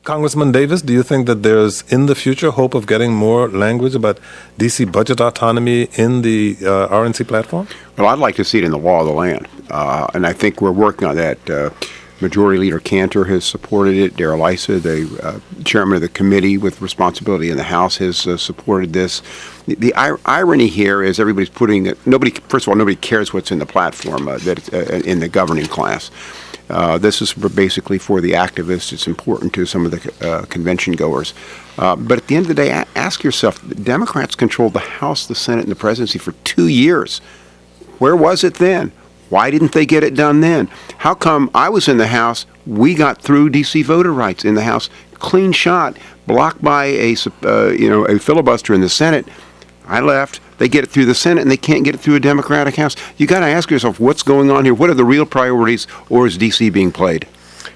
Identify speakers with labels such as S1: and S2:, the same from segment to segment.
S1: Congressman Davis, do you think that there's, in the future, hope of getting more language about D.C. budget autonomy in the RNC platform?
S2: Well, I'd like to see it in the law of the land, and I think we're working on that. Majority Leader Cantor has supported it. Darrell Issa, the chairman of the committee with responsibility in the House, has supported this. The irony here is everybody's putting it. First of all, nobody cares what's in the platform that in the governing class. This is basically for the activists. It's important to some of the convention goers. But at the end of the day, ask yourself, Democrats controlled the House, the Senate, and the presidency for 2 years. Where was it then? Why didn't they get it done then? How come I was in the House, we got through D.C. voter rights in the House, clean shot, blocked by a filibuster in the Senate. I left. They get it through the Senate, and they can't get it through a Democratic House. You got to ask yourself, what's going on here? What are the real priorities, or is D.C. being played?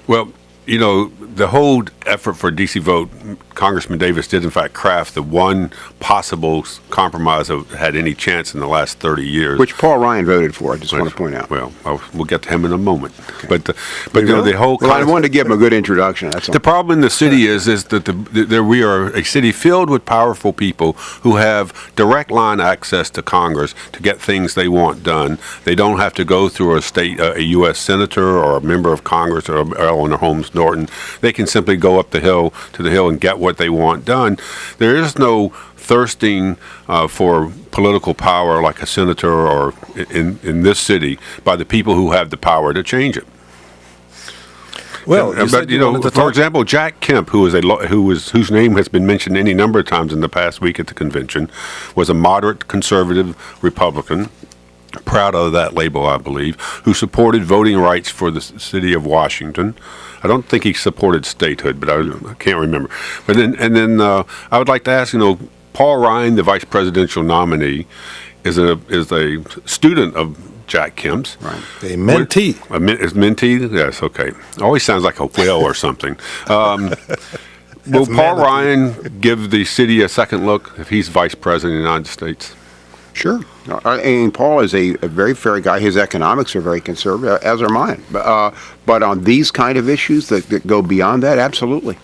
S3: Well, the whole effort for D.C. vote, Congressman Davis did, in fact, craft the one possible compromise that had any chance in the last 30 years.
S2: Which Paul Ryan voted for, I just want to point out.
S3: Well, we'll get to him in a moment. Okay. But
S2: the whole... Well, I wanted to give him a good introduction, that's all.
S3: The problem in the city is that we are a city filled with powerful people who have direct line access to Congress to get things they want done. They don't have to go through a U.S. senator or a member of Congress or Eleanor Holmes Norton. They can simply go up to the hill and get what they want done. There is no thirsting for political power like a senator or in this city by the people who have the power to change it.
S1: Well,
S3: for example, Jack Kemp, whose name has been mentioned any number of times in the past week at the convention, was a moderate conservative Republican. Proud of that label, I believe, who supported voting rights for the city of Washington. I don't think he supported statehood, but I can't remember. But then I would like to ask, Paul Ryan, the vice presidential nominee, is a student of Jack Kemp's.
S1: Right. A mentee.
S3: Is mentee? Yes, okay. Always sounds like a whale or something. Will Paul Ryan give the city a second look if he's vice president of the United States?
S2: Sure. And Paul is a very fair guy. His economics are very conservative, as are mine. But on these kind of issues that go beyond that, absolutely.